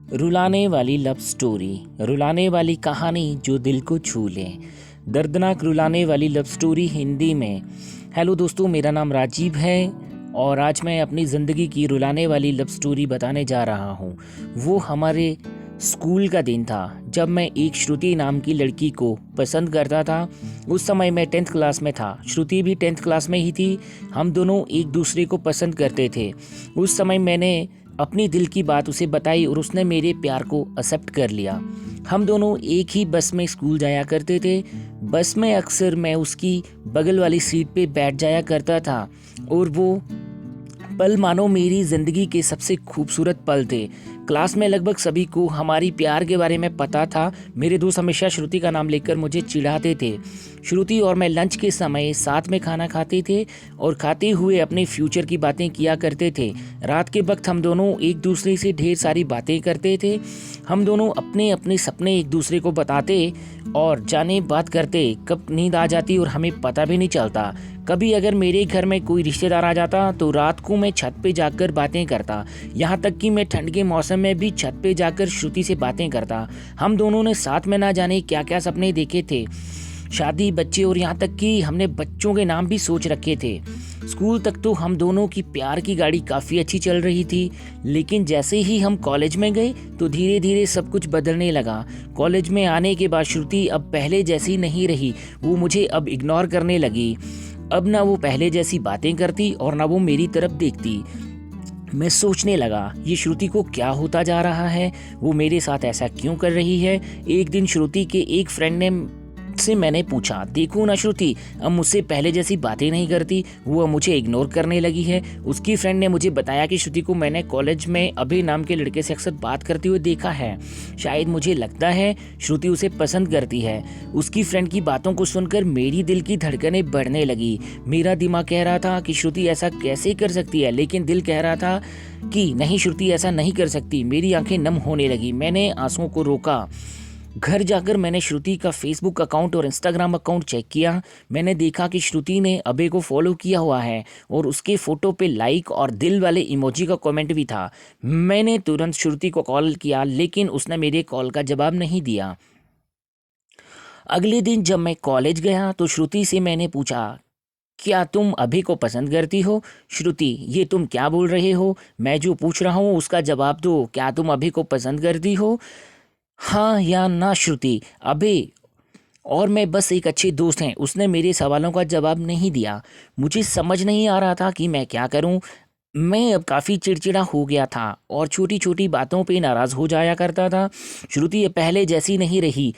रुलाने वाली love story, रुलाने वाली कहानी जो दिल को छू ले। दर्दनाक रुलाने वाली लव स्टोरी हिंदी में। हेलो दोस्तों, मेरा नाम राजीव है और आज मैं अपनी ज़िंदगी की रुलाने वाली लव स्टोरी बताने जा रहा हूँ। वो हमारे स्कूल का दिन था जब मैं एक श्रुति नाम की लड़की को पसंद करता था। उस समय मैं 10th क्लास में था, श्रुति भी 10th क्लास में ही थी। हम दोनों एक दूसरे को पसंद करते थे। उस समय मैंने अपनी दिल की बात उसे बताई और उसने मेरे प्यार को एक्सेप्ट कर लिया। हम दोनों एक ही बस में स्कूल जाया करते थे। बस में अक्सर मैं उसकी बगल वाली सीट पे बैठ जाया करता था और वो पल मानो मेरी ज़िंदगी के सबसे खूबसूरत पल थे। क्लास में लगभग सभी को हमारी प्यार के बारे में पता था। मेरे दोस्त हमेशा श्रुति का नाम लेकर मुझे चिढ़ाते थे। श्रुति और मैं लंच के समय साथ में खाना खाते थे और खाते हुए अपने फ्यूचर की बातें किया करते थे। रात के वक्त हम दोनों एक दूसरे से ढेर सारी बातें करते थे। हम दोनों अपने अपने सपने एक दूसरे को बताते और जाने बात करते। कब नींद आ जाती और हमें पता भी नहीं चलता। कभी अगर मेरे घर में कोई रिश्तेदार आ जाता तो रात को मैं छत पे जाकर बातें करता। यहाँ तक कि मैं ठंड के मौसम में भी छत पे जाकर श्रुति से बातें करता। हम दोनों ने साथ में ना जाने क्या क्या सपने देखे थे, शादी, बच्चे और यहाँ तक कि हमने बच्चों के नाम भी सोच रखे थे। स्कूल तक तो हम दोनों की प्यार की गाड़ी काफ़ी अच्छी चल रही थी, लेकिन जैसे ही हम कॉलेज में गए तो धीरे धीरे सब कुछ बदलने लगा। कॉलेज में आने के बाद श्रुति अब पहले जैसी नहीं रही। वो मुझे अब इग्नोर करने लगी। अब ना वो पहले जैसी बातें करती और ना वो मेरी तरफ देखती। मैं सोचने लगा, ये श्रुति को क्या होता जा रहा है, वो मेरे साथ ऐसा क्यों कर रही है। एक दिन श्रुति के एक फ्रेंड ने से मैंने पूछा, देखो ना श्रुति अब मुझसे पहले जैसी बातें नहीं करती, वो अब मुझे इग्नोर करने लगी है। उसकी फ्रेंड ने मुझे बताया कि श्रुति को मैंने कॉलेज में अभय नाम के लड़के से अक्सर बात करते हुए देखा है। शायद मुझे लगता है श्रुति उसे पसंद करती है। उसकी फ्रेंड की बातों को सुनकर मेरी दिल की धड़कनें बढ़ने लगी। मेरा दिमाग कह रहा था कि श्रुति ऐसा कैसे कर सकती है, लेकिन दिल कह रहा था कि नहीं, श्रुति ऐसा नहीं कर सकती। मेरी आंखें नम होने लगी। मैंने आंसुओं को रोका। घर जाकर मैंने श्रुति का फेसबुक अकाउंट और इंस्टाग्राम अकाउंट चेक किया। मैंने देखा कि श्रुति ने अभय को फॉलो किया हुआ है और उसके फोटो पे लाइक और दिल वाले इमोजी का कमेंट भी था। मैंने तुरंत श्रुति को कॉल किया, लेकिन उसने मेरे कॉल का जवाब नहीं दिया। अगले दिन जब मैं कॉलेज गया तो श्रुति से मैंने पूछा, क्या तुम अभय को पसंद करती हो? श्रुति, ये तुम क्या बोल रहे हो? मैं जो पूछ रहा हूँ उसका जवाब दो। क्या तुम अभय को पसंद करती हो, हाँ या ना? श्रुति, अबे और मैं बस एक अच्छे दोस्त हैं। उसने मेरे सवालों का जवाब नहीं दिया। मुझे समझ नहीं आ रहा था कि मैं क्या करूं। मैं अब काफ़ी चिड़चिड़ा हो गया था और छोटी छोटी बातों पे नाराज़ हो जाया करता था। श्रुति अब पहले जैसी नहीं रही,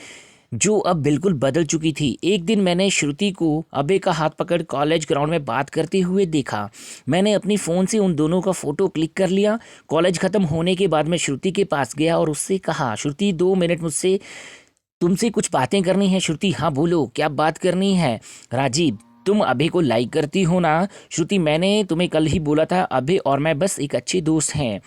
जो अब बिल्कुल बदल चुकी थी। एक दिन मैंने श्रुति को अबे का हाथ पकड़ कॉलेज ग्राउंड में बात करते हुए देखा। मैंने अपनी फ़ोन से उन दोनों का फ़ोटो क्लिक कर लिया। कॉलेज ख़त्म होने के बाद मैं श्रुति के पास गया और उससे कहा, श्रुति 2 मिनट मुझसे तुमसे कुछ बातें करनी है। श्रुति, हाँ बोलो, क्या बात करनी है? राजीव, तुम अभय को लाइक करती हो ना? श्रुति, मैंने तुम्हें कल ही बोला था अभय और मैं बस एक अच्छे दोस्त हैं।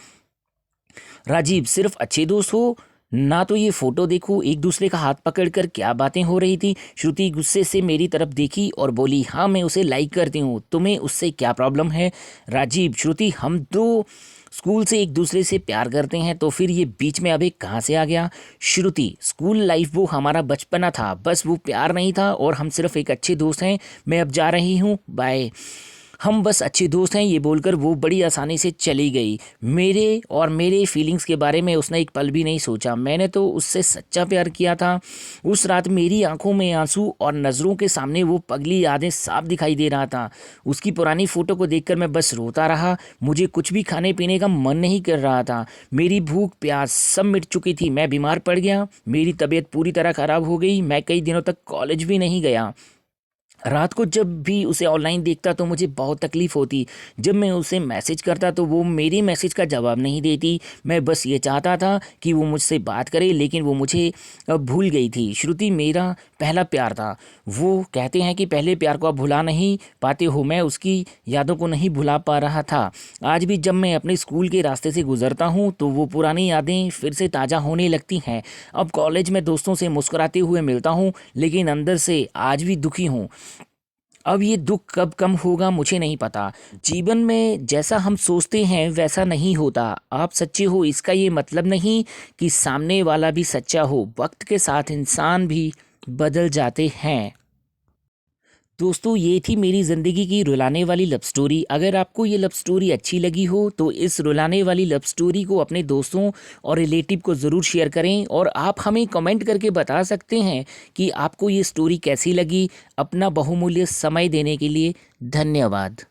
राजीव, सिर्फ अच्छे दोस्त हो ना? तो ये फोटो देखो, एक दूसरे का हाथ पकड़कर क्या बातें हो रही थी। श्रुति गुस्से से मेरी तरफ देखी और बोली, हाँ मैं उसे लाइक करती हूँ, तुम्हें उससे क्या प्रॉब्लम है? राजीव, श्रुति, हम दो स्कूल से एक दूसरे से प्यार करते हैं, तो फिर ये बीच में अभी कहाँ से आ गया? श्रुति, स्कूल लाइफ वो हमारा बचपना था, बस वो प्यार नहीं था और हम सिर्फ एक अच्छे दोस्त हैं। मैं अब जा रही हूँ, बाय। हम बस अच्छे दोस्त हैं, ये बोलकर वो बड़ी आसानी से चली गई। मेरे फीलिंग्स के बारे में उसने एक पल भी नहीं सोचा। मैंने तो उससे सच्चा प्यार किया था। उस रात मेरी आंखों में आंसू और नज़रों के सामने वो पगली यादें साफ दिखाई दे रहा था। उसकी पुरानी फ़ोटो को देखकर मैं बस रोता रहा। मुझे कुछ भी खाने पीने का मन नहीं कर रहा था। मेरी भूख प्यास सब मिट चुकी थी। मैं बीमार पड़ गया। मेरी तबीयत पूरी तरह ख़राब हो गई। मैं कई दिनों तक कॉलेज भी नहीं गया। रात को जब भी उसे ऑनलाइन देखता तो मुझे बहुत तकलीफ़ होती। जब मैं उसे मैसेज करता तो वो मेरी मैसेज का जवाब नहीं देती। मैं बस ये चाहता था कि वो मुझसे बात करे, लेकिन वो मुझे अब भूल गई थी। श्रुति मेरा पहला प्यार था। वो कहते हैं कि पहले प्यार को आप भुला नहीं पाते हो। मैं उसकी यादों को नहीं भुला पा रहा था। आज भी जब मैं अपने स्कूल के रास्ते से गुजरता हूँ तो वो पुरानी यादें फिर से ताज़ा होने लगती हैं। अब कॉलेज में दोस्तों से मुस्कुराते हुए मिलता हूँ, लेकिन अंदर से आज भी दुखी हूँ। अब ये दुख कब कम होगा मुझे नहीं पता। जीवन में जैसा हम सोचते हैं वैसा नहीं होता। आप सच्चे हो इसका ये मतलब नहीं कि सामने वाला भी सच्चा हो। वक्त के साथ इंसान भी बदल जाते हैं। दोस्तों ये थी मेरी ज़िंदगी की रुलाने वाली लव स्टोरी। अगर आपको ये लव स्टोरी अच्छी लगी हो तो इस रुलाने वाली लव स्टोरी को अपने दोस्तों और रिलेटिव को ज़रूर शेयर करें, और आप हमें कमेंट करके बता सकते हैं कि आपको ये स्टोरी कैसी लगी। अपना बहुमूल्य समय देने के लिए धन्यवाद।